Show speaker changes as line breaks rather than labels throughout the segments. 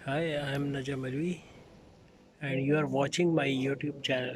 Hi, I am Najam Alvi and you are watching my YouTube channel.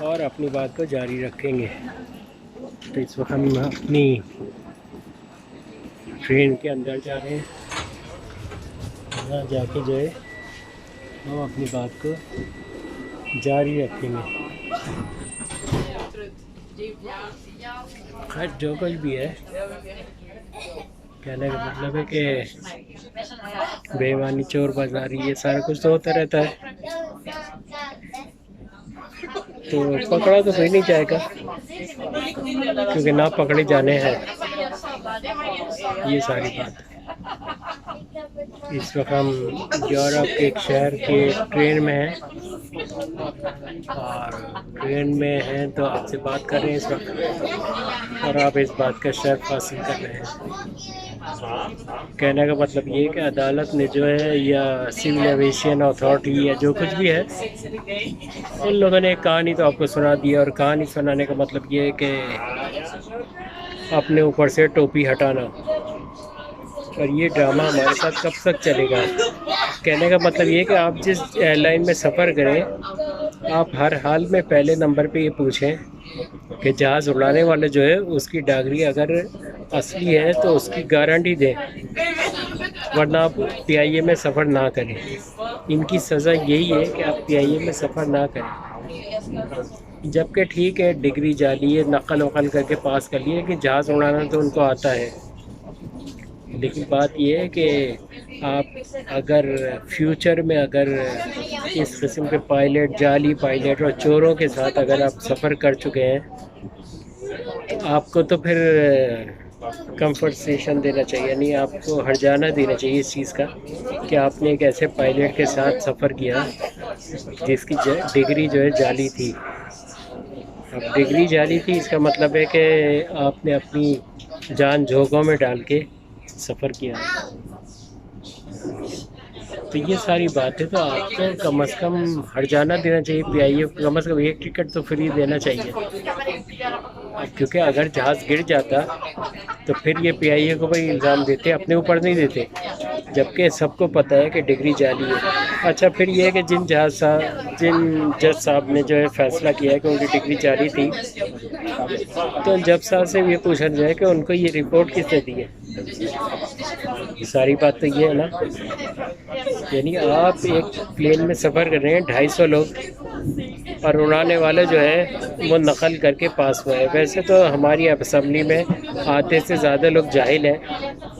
اور اپنی بات کو جاری رکھیں گے. تو اس وقت ہم اپنی ٹرین کے اندر جا رہے ہیں. وہاں جا کے جو ہے ہم اپنی بات کو جاری رکھیں گے. خیر جو کچھ بھی ہے، کہنے کا مطلب ہے کہ بے ایمانی، چور بازاری، یہ سارا کچھ تو ہوتا رہتا ہے. تو پکڑا تو کوئی نہیں جائے گا کیونکہ نہ پکڑے جانے ہیں. یہ ساری بات. اس وقت ہم یورپ کے ایک شہر کے ٹرین میں ہیں، اور ٹرین میں ہیں تو آپ سے بات کر رہے ہیں اس وقت، اور آپ اس بات کا شرف حاصل کر رہے ہیں. کہنے کا مطلب یہ ہے کہ عدالت نے جو ہے، یا سول ایویشن اتھارٹی، یا جو کچھ بھی ہے، ان لوگوں نے ایک کہانی تو آپ کو سنا دی. اور کہانی سنانے کا مطلب یہ ہے کہ اپنے اوپر سے ٹوپی ہٹانا. اور یہ ڈرامہ ہمارے ساتھ کب تک چلے گا؟ کہنے کا مطلب یہ ہے کہ آپ جس ایئر لائن میں سفر کریں، آپ ہر حال میں پہلے نمبر پہ یہ پوچھیں کہ جہاز اڑانے والا جو ہے اس کی ڈاگری اگر اصلی ہے تو اس کی گارنٹی دیں، ورنہ آپ پی آئی اے میں سفر نہ کریں. ان کی سزا یہی ہے کہ آپ پی آئی اے میں سفر نہ کریں. جبکہ ٹھیک ہے، ڈگری جعلی ہے، نقل وقل کر کے پاس کر لیے کہ جہاز اڑانا تو ان کو آتا ہے. لیکن بات یہ ہے کہ آپ اگر فیوچر میں اگر اس قسم کے پائلٹ، جعلی پائلٹ اور چوروں کے ساتھ اگر آپ سفر کر چکے ہیں، تو آپ کو تو پھر کمپنسیشن دینا چاہیے، یعنی آپ کو ہرجانہ دینا چاہیے اس چیز کا کہ آپ نے ایک ایسے پائلٹ کے ساتھ سفر کیا جس کی ڈگری جو ہے جعلی تھی. اب ڈگری جعلی تھی، اس کا مطلب ہے کہ آپ نے اپنی جان جھونکوں میں ڈال کے سفر کیا. تو یہ ساری بات ہے. تو آپ کو کم از کم ہرجانہ دینا چاہیے. پی آئی اے کو کم از کم ایک ٹکٹ تو فری دینا چاہیے، کیونکہ اگر جہاز گر جاتا تو پھر یہ پی آئی اے کو بھائی الزام دیتے، اپنے اوپر نہیں دیتے، جبکہ سب کو پتہ ہے کہ ڈگری جعلی ہے. اچھا پھر یہ ہے کہ جن جج صاحب نے جو ہے فیصلہ کیا ہے کہ ان کی ڈگری جعلی تھی، تو جج صاحب سے یہ پوچھا جائے کہ ان کو یہ رپورٹ کس نے دی ہے. ساری بات تو یہ ہے نا. یعنی آپ ایک پلین میں سفر کر رہے ہیں، 250 لوگ، اور اڑانے والے جو ہے وہ نقل کر کے پاس ہوئے. ویسے تو ہماری اسمبلی میں آدھے سے زیادہ لوگ جاہل ہیں،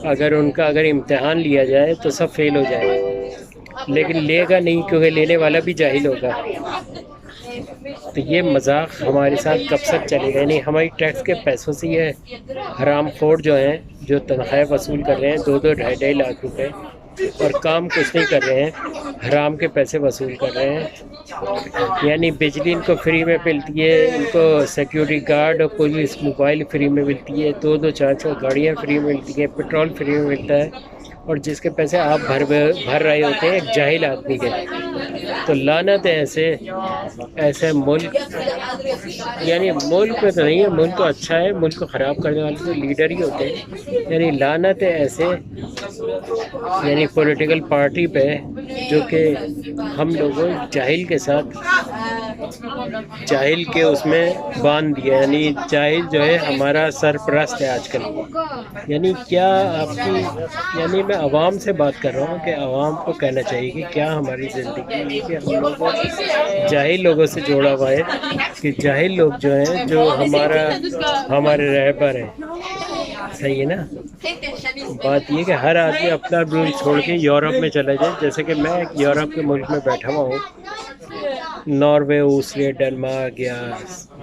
اگر ان کا امتحان لیا جائے تو سب فیل ہو جائے، لیکن لے گا نہیں کیونکہ لینے والا بھی جاہل ہوگا. تو یہ مذاق ہمارے ساتھ کب تک چلے گا؟ یعنی ہماری ٹیکس کے پیسوں سے یہ حرام خور جو ہیں، جو تنخواہ وصول کر رہے ہیں 2-2 ڈھائی لاکھ روپے، اور کام کچھ نہیں کر رہے ہیں، حرام کے پیسے وصول کر رہے ہیں. یعنی بجلی ان کو فری میں ملتی ہے، ان کو سیکیورٹی گارڈ اور پولیس موبائل فری میں ملتی ہے، 2-2 4-4 گاڑیاں فری میں ملتی ہیں، پیٹرول فری میں ملتا ہے، اور جس کے پیسے آپ بھر رہے ہوتے ہیں ایک جاہل آدمی کے. تو لعنت ہے ایسے ملک. یعنی ملک میں تو نہیں ہے، ملک تو اچھا ہے، ملک کو خراب کرنے والے تو لیڈر ہی ہوتے ہیں. یعنی لعنت ہے ایسے یعنی پولیٹیکل پارٹی پہ جو کہ ہم لوگوں جاہل کے ساتھ جاہل کے اس میں باندھ دیا. یعنی جاہل جو ہے ہمارا سرپرست ہے آج کل. یعنی کیا آپ کی، یعنی میں عوام سے بات کر رہا ہوں کہ عوام کو کہنا چاہیے کہ کیا ہماری زندگی کہ ہم لوگوں جاہل لوگوں سے جوڑا ہوا ہے، کہ جاہل لوگ جو ہیں جو ہمارے رہبر ہیں. صحیح ہے نا. بات یہ کہ ہر آدمی اپنا ملک چھوڑ کے یورپ میں چلا جائے. جیسے کہ میں ایک یورپ کے ملک میں بیٹھا ہوا ہوں، ناروے، اوسٹریا، ڈنمارک یا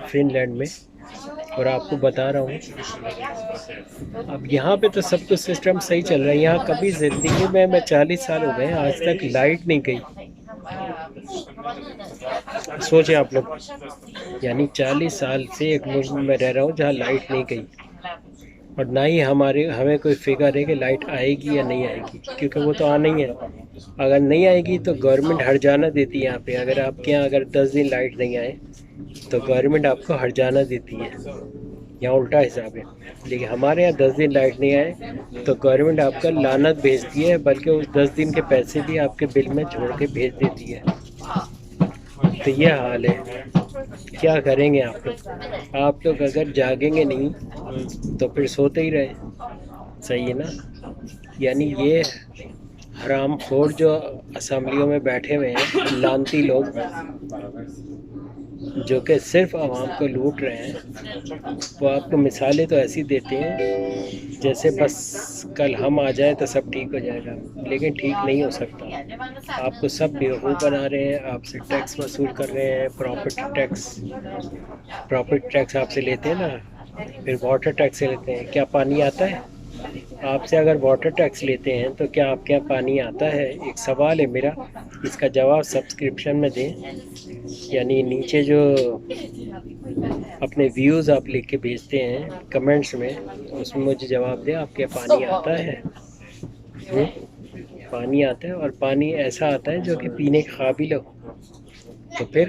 فن لینڈ میں، اور آپ کو بتا رہا ہوں اب یہاں پہ تو سب کچھ سسٹم صحیح چل رہا ہے. یہاں کبھی زندگی میں 40 سال ہو گئے آج تک لائٹ نہیں گئی. سوچیں آپ لوگ، یعنی 40 سال سے ایک ملک میں رہ رہا ہوں جہاں لائٹ نہیں گئی، اور نہ ہی ہمیں کوئی فکر ہے کہ لائٹ آئے گی یا نہیں آئے گی، کیونکہ وہ تو آنا ہی ہے. اگر نہیں آئے گی تو گورنمنٹ ہرجانہ دیتی ہے. یہاں پہ اگر آپ کے یہاں اگر 10 دن لائٹ نہیں آئے تو گورنمنٹ آپ کو ہرجانہ دیتی ہے. یہاں الٹا حساب ہے. لیکن ہمارے یہاں 10 دن لائٹ نہیں آئے تو گورنمنٹ آپ کا لعنت بھیجتی ہے، بلکہ اس 10 دن کے پیسے بھی آپ کے بل میں جوڑ کے بھیج دیتی ہے. تو یہ حال ہے، کیا کریں گے آپ لوگ اگر جاگیں گے نہیں تو پھر سوتے ہی رہے، صحیح ہے نا؟ یعنی یہ حرام خور جو اسمبلیوں میں بیٹھے ہوئے ہیں، لانتی لوگ جو کہ صرف عوام کو لوٹ رہے ہیں، وہ آپ کو مثالیں تو ایسی دیتے ہیں جیسے بس کل ہم آ جائیں تو سب ٹھیک ہو جائے گا، لیکن ٹھیک نہیں ہو سکتا۔ آپ کو سب بیوقوف بنا رہے ہیں، آپ سے ٹیکس وصول کر رہے ہیں، پراپرٹی ٹیکس آپ سے لیتے ہیں نا، پھر واٹر ٹیکس سے لیتے ہیں۔ کیا پانی آتا ہے آپ سے؟ اگر واٹر ٹیکس لیتے ہیں تو کیا آپ کے یہاں پانی آتا ہے؟ ایک سوال ہے میرا، اس کا جواب سبسکرپشن میں دیں، یعنی نیچے جو اپنے ویوز آپ لکھ کے بھیجتے ہیں کمنٹس میں، اس میں مجھے جواب دیں آپ کے پانی آتا ہے؟ پانی آتا ہے، اور پانی ایسا آتا ہے جو کہ پینے کے قابل ہو؟ تو پھر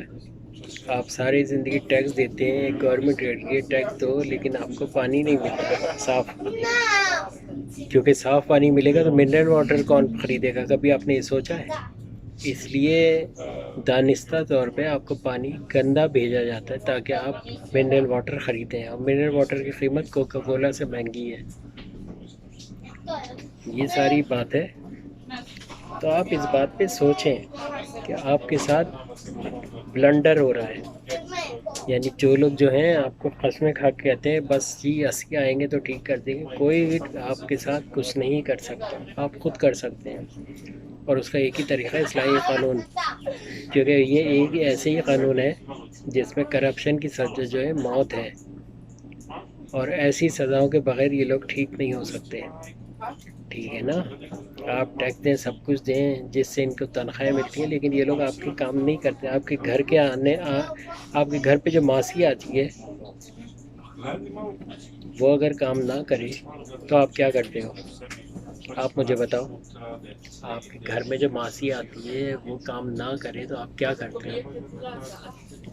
آپ ساری زندگی ٹیکس دیتے ہیں، گورنمنٹ یہ ٹیکس دو، لیکن آپ کو پانی نہیں ملتا صاف، کیونکہ صاف پانی ملے گا تو منرل واٹر کون خریدے گا؟ کبھی آپ نے یہ سوچا ہے؟ اس لیے دانستہ طور پہ آپ کو پانی گندا بھیجا جاتا ہے تاکہ آپ منرل واٹر خریدیں، اور منرل واٹر کی قیمت کوکا کولا سے مہنگی ہے۔ یہ ساری بات ہے، تو آپ اس بات پہ سوچیں کہ آپ کے ساتھ بلنڈر ہو رہا ہے، یعنی جو لوگ جو ہیں آپ کو قسمیں کھا کے کہتے ہیں بس جی 80 آئیں گے تو ٹھیک کر دیں گے، کوئی بھی آپ کے ساتھ کچھ نہیں کر سکتا، آپ خود کر سکتے ہیں، اور اس کا ایک ہی طریقہ ہے اسلامی قانون، کیونکہ یہ ایک ایسے ہی قانون ہے جس میں کرپشن کی سزا جو ہے موت ہے، اور ایسی سزاؤں کے بغیر یہ لوگ ٹھیک نہیں ہو سکتے، ٹھیک ہے نا؟ آپ ٹیکس دیں، سب کچھ دیں جس سے ان کو تنخواہیں ملتی ہیں، لیکن یہ لوگ آپ کے کام نہیں کرتے۔ آپ کے گھر کے آپ کے گھر پہ جو ماسی آتی ہے وہ اگر کام نہ کرے تو آپ کیا کرتے ہو؟ آپ مجھے بتاؤ، آپ کے گھر میں جو ماسی آتی ہے وہ کام نہ کرے تو آپ کیا کرتے ہو؟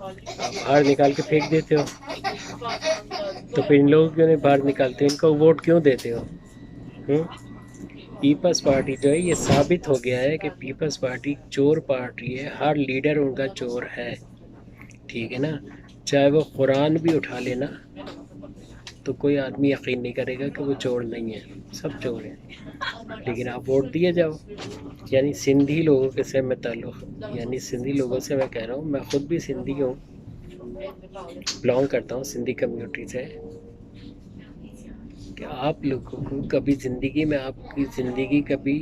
آپ باہر نکال کے پھینک دیتے ہو۔ تو پھر ان لوگوں کیوں نہیں باہر نکالتے؟ ان کو ووٹ کیوں دیتے ہو؟ پیپلز پارٹی جو ہے یہ ثابت ہو گیا ہے کہ پیپلز پارٹی چور پارٹی ہے، ہر لیڈر ان کا چور ہے، ٹھیک ہے نا؟ چاہے وہ قرآن بھی اٹھا لینا تو کوئی آدمی یقین نہیں کرے گا کہ وہ چور نہیں ہے، سب چور ہیں، لیکن آپ ووٹ دیے جاؤ۔ یعنی سندھی لوگوں کے سے میں تعلق، یعنی سندھی لوگوں سے میں کہہ رہا ہوں، میں خود بھی سندھی ہوں، بلانگ کرتا ہوں سندھی کمیونٹی سے، کہ آپ لوگوں کو کبھی زندگی میں آپ کی زندگی کبھی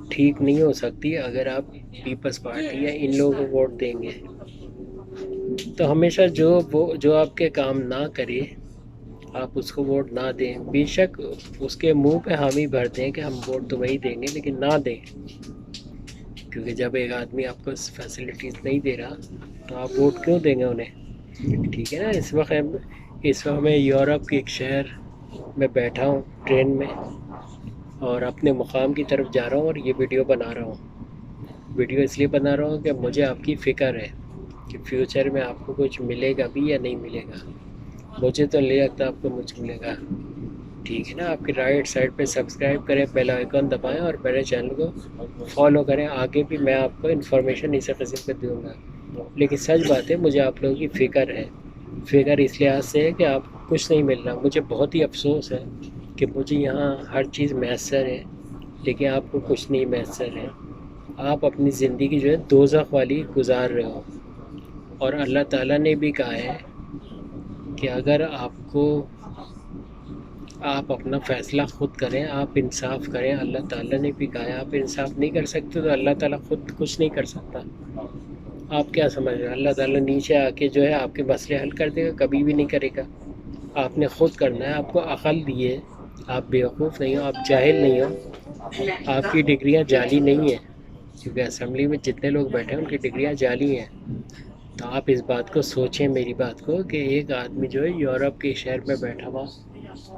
ٹھیک نہیں ہو سکتی اگر آپ پیپلز پارٹی یا ان لوگوں کو ووٹ دیں گے، تو ہمیشہ جو آپ کے کام نہ کرے آپ اس کو ووٹ نہ دیں، بے شک اس کے منہ پہ حامی بھر دیں کہ ہم ووٹ تو وہی دیں گے، لیکن نہ دیں، کیونکہ جب ایک آدمی آپ کو فیسلٹیز نہیں دے رہا تو آپ ووٹ کیوں دیں گے انہیں؟ ٹھیک ہے نا؟ اس وقت میں یورپ کے ایک شہر میں بیٹھا ہوں ٹرین میں، اور اپنے مقام کی طرف جا رہا ہوں، اور یہ ویڈیو بنا رہا ہوں۔ ویڈیو اس لیے بنا رہا ہوں کہ مجھے آپ کی فکر ہے کہ فیوچر میں آپ کو کچھ ملے گا بھی یا نہیں ملے گا۔ مجھے تو نہیں لگتا آپ کو مجھ ملے گا، ٹھیک ہے نا؟ آپ کی رائٹ سائڈ پہ سبسکرائب کریں، بیل آئیکن دبائیں، اور میرے چینل کو فالو کریں، آگے بھی میں آپ کو انفارمیشن اسی قسم پہ دوں گا۔ لیکن سچ بات ہے، مجھے آپ لوگوں کی فکر ہے، فکر اس لحاظ سے ہے کہ آپ کو کچھ نہیں مل رہا۔ مجھے بہت ہی افسوس ہے کہ مجھے یہاں ہر چیز میسر ہے لیکن آپ کو کچھ نہیں میسر ہے، آپ اپنی زندگی جو ہے دوزخ والی گزار رہے ہو، اور اللہ تعالیٰ نے بھی کہا ہے کہ اگر آپ اپنا فیصلہ خود کریں، آپ انصاف کریں، اللہ تعالیٰ نے بھی کہا ہے آپ انصاف نہیں کر سکتے تو اللہ تعالیٰ خود کچھ نہیں کر سکتا۔ آپ کیا سمجھ رہے ہیں اللہ تعالیٰ نیچے آ کے جو ہے آپ کے مسئلے حل کر دے گا؟ کبھی بھی نہیں کرے گا، آپ نے خود کرنا ہے۔ آپ کو عقل دی ہے، آپ بیوقوف نہیں ہو، آپ جاہل نہیں ہو، آپ کی ڈگریاں جعلی نہیں ہیں، کیونکہ اسمبلی میں جتنے لوگ بیٹھے ہیں ان کی ڈگریاں جعلی ہیں۔ تو آپ اس بات کو سوچیں، میری بات کو، کہ ایک آدمی جو ہے یورپ کے شہر میں بیٹھا ہوا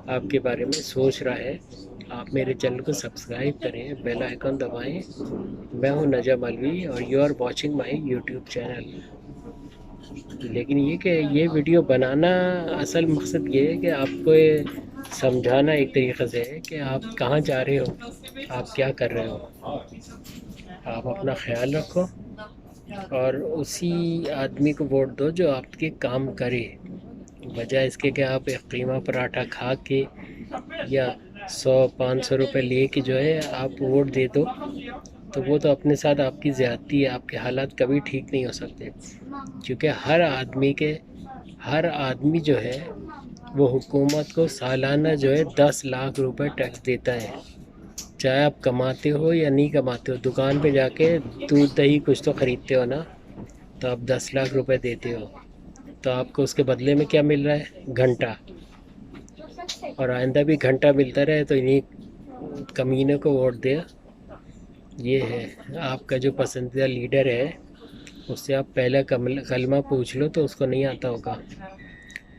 آپ کے بارے میں سوچ رہا ہے۔ آپ میرے چینل کو سبسکرائب کریں، بیل آئیکن دبائیں۔ میں ہوں نجم الوی اور you are watching my YouTube channel. لیکن یہ کہ یہ ویڈیو بنانا اصل مقصد یہ ہے کہ آپ کو سمجھانا ایک طریقے سے ہے کہ آپ کہاں جا رہے ہو، آپ کیا کر رہے ہو۔ آپ اپنا خیال رکھو، اور اسی آدمی کو ووٹ دو جو آپ کے کام کرے، بجائے اس کے کہ آپ ایک قیمہ پراٹھا کھا کے یا 100-500 روپے لے کے جو ہے آپ ووٹ دے دو، تو وہ تو اپنے ساتھ آپ کی زیادتی ہے. آپ کے حالات کبھی ٹھیک نہیں ہو سکتے، کیونکہ ہر آدمی جو ہے وہ حکومت کو سالانہ جو ہے 10 لاکھ روپے ٹیکس دیتا ہے، چاہے آپ کماتے ہو یا نہیں کماتے ہو. دکان پہ جا کے دودھ دہی کچھ تو خریدتے ہو نا، تو آپ 10 لاکھ روپے دیتے ہو، تو آپ کو اس کے بدلے میں کیا مل رہا ہے؟ گھنٹہ. اور آئندہ بھی گھنٹہ ملتا رہے تو انہیں کمینوں کو ووٹ دے. یہ ہے آپ کا جو پسندیدہ لیڈر ہے، اس سے آپ پہلا کلمہ پوچھ لو تو اس کو نہیں آتا ہوگا،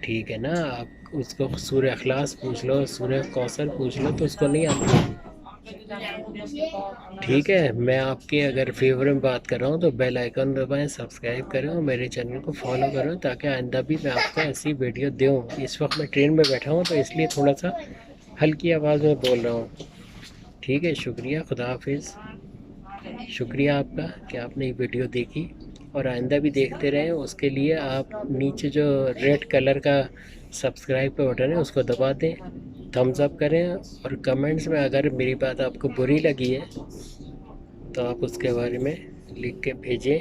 ٹھیک ہے نا. آپ اس کو سورہ اخلاص پوچھ لو، سورہ کوثر پوچھ لو تو اس کو نہیں آتا. ٹھیک ہے. میں آپ کے اگر فیور میں بات کر رہا ہوں تو بیل آئیکن دبائیں، سبسکرائب کریں اور میرے چینل کو فالو کریں تاکہ آئندہ بھی میں آپ کو ایسی ویڈیو دوں. اس وقت میں ٹرین میں بیٹھا ہوں تو اس لیے تھوڑا سا ہلکی آواز میں بول رہا ہوں. ٹھیک ہے، شکریہ، خدا حافظ. شکریہ آپ کا کہ آپ نے یہ ویڈیو دیکھی، اور آئندہ بھی دیکھتے رہیں. اس کے لیے آپ نیچے جو ریڈ کلر کا سبسکرائب کا بٹن ہے اس کو دبا دیں، تھمز اپ کریں، اور کمنٹس میں اگر میری بات آپ کو بری لگی ہے تو آپ اس کے بارے میں لکھ کے بھیجیں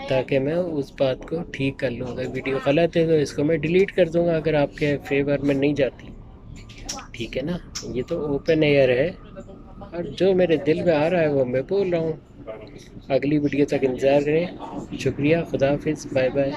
تاکہ میں اس بات کو ٹھیک کر لوں. اگر ویڈیو غلط ہے تو اس کو میں ڈیلیٹ کر دوں گا اگر آپ کے فیور میں نہیں جاتی. ٹھیک ہے نا. یہ تو اوپن ایئر ہے، اور جو میرے دل میں آ رہا ہے وہ میں بول رہا ہوں. اگلی ویڈیو تک انتظار کریں. شکریہ، خدا حافظ، بائے بائے.